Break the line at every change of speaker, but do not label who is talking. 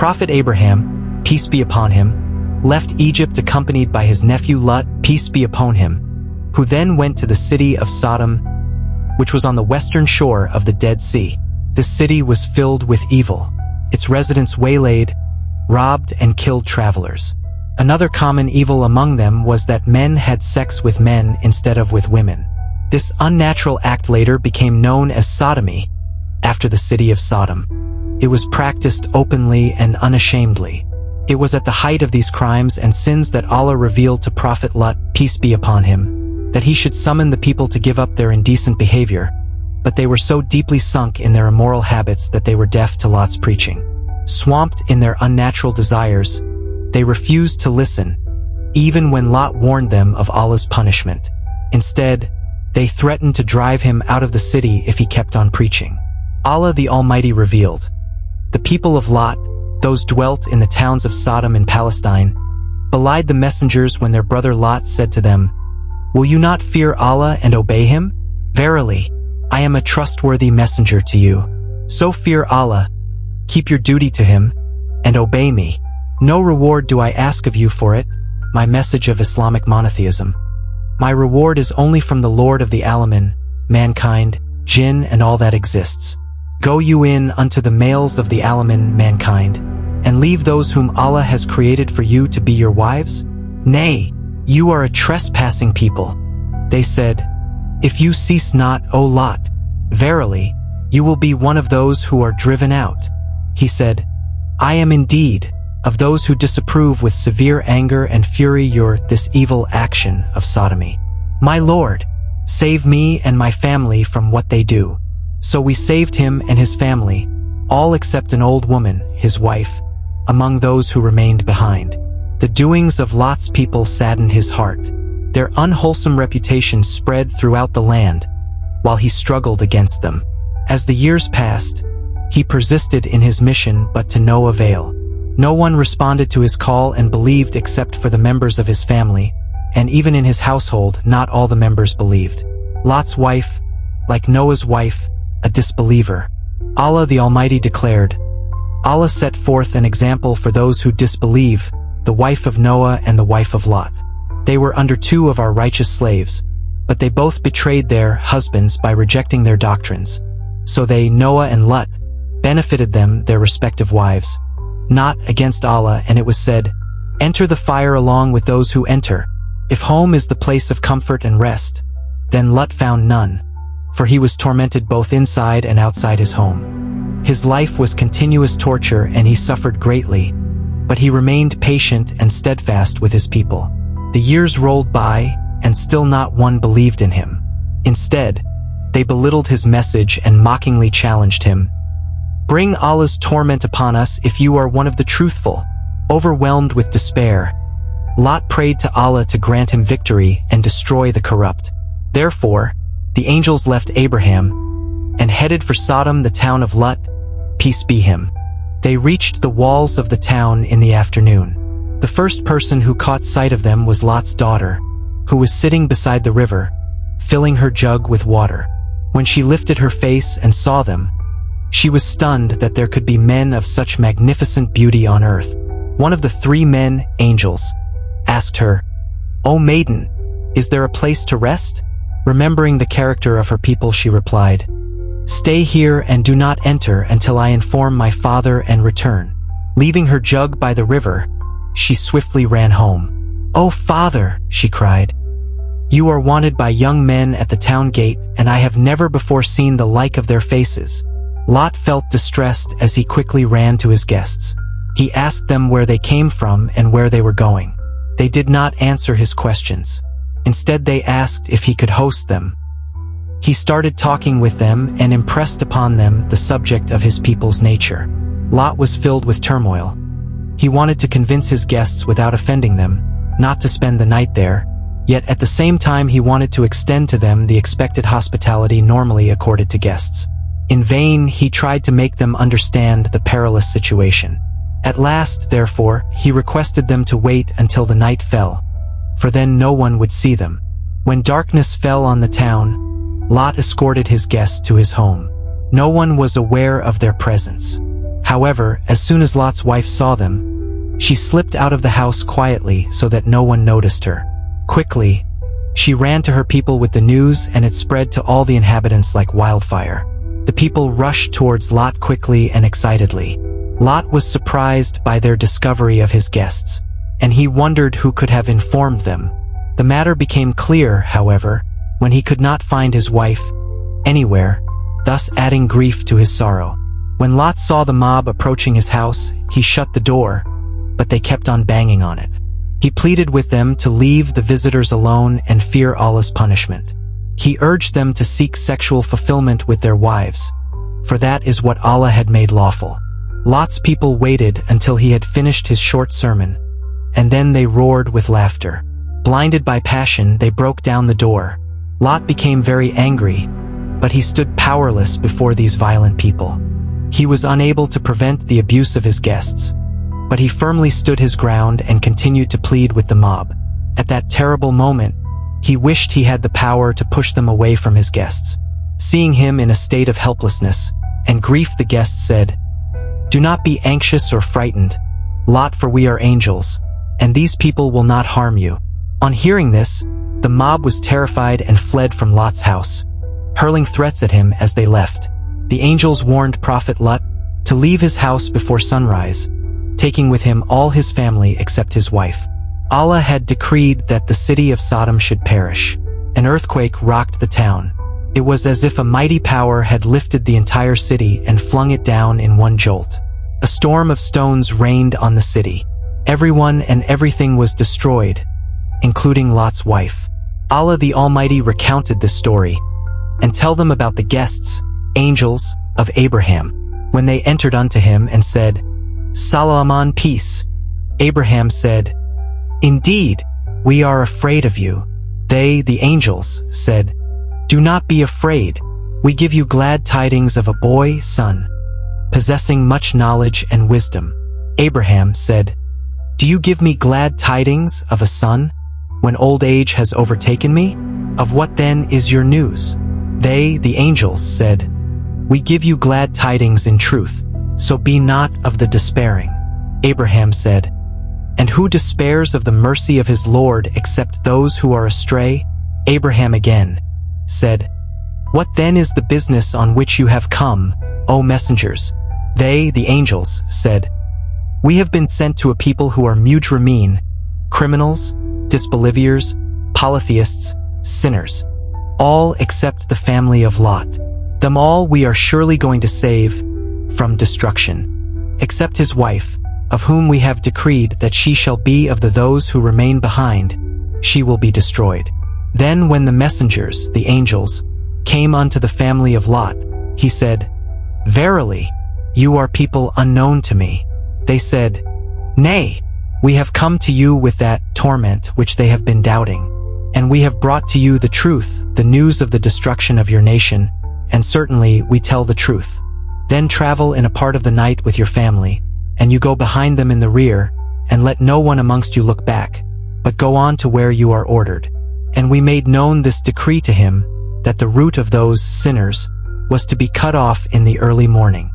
Prophet Abraham, peace be upon him, left Egypt accompanied by his nephew Lut, peace be upon him, who then went to the city of Sodom, which was on the western shore of the Dead Sea. This city was filled with evil. Its residents waylaid, robbed, and killed travelers. Another common evil among them was that men had sex with men instead of with women. This unnatural act later became known as sodomy, after the city of Sodom. It was practiced openly and unashamedly. It was at the height of these crimes and sins that Allah revealed to Prophet Lut, peace be upon him, that he should summon the people to give up their indecent behavior, but they were so deeply sunk in their immoral habits that they were deaf to Lot's preaching. Swamped in their unnatural desires, they refused to listen, even when Lot warned them of Allah's punishment. Instead, they threatened to drive him out of the city if he kept on preaching. Allah the Almighty revealed, the people of Lot, those dwelt in the towns of Sodom and Palestine, belied the messengers when their brother Lot said to them, "Will you not fear Allah and obey him? Verily, I am a trustworthy messenger to you. So fear Allah, keep your duty to him, and obey me. No reward do I ask of you for it, my message of Islamic monotheism. My reward is only from the Lord of the Alamin, mankind, jinn, and all that exists. Go you in unto the males of the Alamin, mankind, and leave those whom Allah has created for you to be your wives? Nay, you are a trespassing people." They said, "If you cease not, O Lot, verily, you will be one of those who are driven out." He said, "I am indeed of those who disapprove with severe anger and fury this evil action of sodomy. My Lord, save me and my family from what they do." So we saved him and his family, all except an old woman, his wife, among those who remained behind. The doings of Lot's people saddened his heart. Their unwholesome reputation spread throughout the land, while he struggled against them. As the years passed, he persisted in his mission but to no avail. No one responded to his call and believed except for the members of his family, and even in his household not all the members believed. Lot's wife, like Noah's wife, a disbeliever. Allah the Almighty declared, Allah set forth an example for those who disbelieve, the wife of Noah and the wife of Lot. They were under two of our righteous slaves, but they both betrayed their husbands by rejecting their doctrines. So they, Noah and Lut, benefited them their respective wives, not against Allah, and it was said, "Enter the fire along with those who enter." If home is the place of comfort and rest, then Lut found none, for he was tormented both inside and outside his home. His life was continuous torture and he suffered greatly, but he remained patient and steadfast with his people. The years rolled by, and still not one believed in him. Instead, they belittled his message and mockingly challenged him, "Bring Allah's torment upon us if you are one of the truthful." Overwhelmed with despair, Lot prayed to Allah to grant him victory and destroy the corrupt. Therefore, the angels left Abraham and headed for Sodom, the town of Lut, peace be him. They reached the walls of the town in the afternoon. The first person who caught sight of them was Lot's daughter, who was sitting beside the river, filling her jug with water. When she lifted her face and saw them, she was stunned that there could be men of such magnificent beauty on earth. One of the three men, angels, asked her, "O maiden, is there a place to rest?" Remembering the character of her people, she replied, "Stay here and do not enter until I inform my father and return." Leaving her jug by the river, she swiftly ran home. "O father," she cried, "you are wanted by young men at the town gate, and I have never before seen the like of their faces." Lot felt distressed as he quickly ran to his guests. He asked them where they came from and where they were going. They did not answer his questions. Instead, they asked if he could host them. He started talking with them and impressed upon them the subject of his people's nature. Lot was filled with turmoil. He wanted to convince his guests without offending them, not to spend the night there, yet at the same time he wanted to extend to them the expected hospitality normally accorded to guests. In vain, he tried to make them understand the perilous situation. At last, therefore, he requested them to wait until the night fell, for then no one would see them. When darkness fell on the town, Lot escorted his guests to his home. No one was aware of their presence. However, as soon as Lot's wife saw them, she slipped out of the house quietly so that no one noticed her. Quickly, she ran to her people with the news, and it spread to all the inhabitants like wildfire. The people rushed towards Lot quickly and excitedly. Lot was surprised by their discovery of his guests, and he wondered who could have informed them. The matter became clear, however, when he could not find his wife anywhere, thus adding grief to his sorrow. When Lot saw the mob approaching his house, he shut the door, but they kept on banging on it. He pleaded with them to leave the visitors alone and fear Allah's punishment. He urged them to seek sexual fulfillment with their wives, for that is what Allah had made lawful. Lot's people waited until he had finished his short sermon, and then they roared with laughter. Blinded by passion, they broke down the door. Lot became very angry, but he stood powerless before these violent people. He was unable to prevent the abuse of his guests, but he firmly stood his ground and continued to plead with the mob. At that terrible moment, he wished he had the power to push them away from his guests. Seeing him in a state of helplessness and grief, the guests said, "Do not be anxious or frightened, Lot, for we are angels, and these people will not harm you." On hearing this, the mob was terrified and fled from Lot's house, hurling threats at him as they left. The angels warned Prophet Lut to leave his house before sunrise, taking with him all his family except his wife. Allah had decreed that the city of Sodom should perish. An earthquake rocked the town. It was as if a mighty power had lifted the entire city and flung it down in one jolt. A storm of stones rained on the city. Everyone and everything was destroyed, including Lot's wife. Allah the Almighty recounted this story and tell them about the guests, angels, of Abraham, when they entered unto him and said, "Salaam, peace." Abraham said, "Indeed, we are afraid of you." They, the angels, said, "Do not be afraid. We give you glad tidings of a boy, son, possessing much knowledge and wisdom." Abraham said, "Do you give me glad tidings of a son, when old age has overtaken me? Of what then is your news?" They, the angels, said, "We give you glad tidings in truth, so be not of the despairing." Abraham said, "And who despairs of the mercy of his Lord except those who are astray?" Abraham again said, "What then is the business on which you have come, O messengers?" They, the angels, said, "We have been sent to a people who are mujrimeen, criminals, disbelievers, polytheists, sinners, all except the family of Lot. Them all we are surely going to save from destruction, except his wife, of whom we have decreed that she shall be of those who remain behind, she will be destroyed." Then when the messengers, the angels, came unto the family of Lot, he said, "Verily, you are people unknown to me." They said, "Nay, we have come to you with that torment which they have been doubting, and we have brought to you the truth, the news of the destruction of your nation, and certainly we tell the truth. Then travel in a part of the night with your family, and you go behind them in the rear, and let no one amongst you look back, but go on to where you are ordered." And we made known this decree to him, that the root of those sinners was to be cut off in the early morning.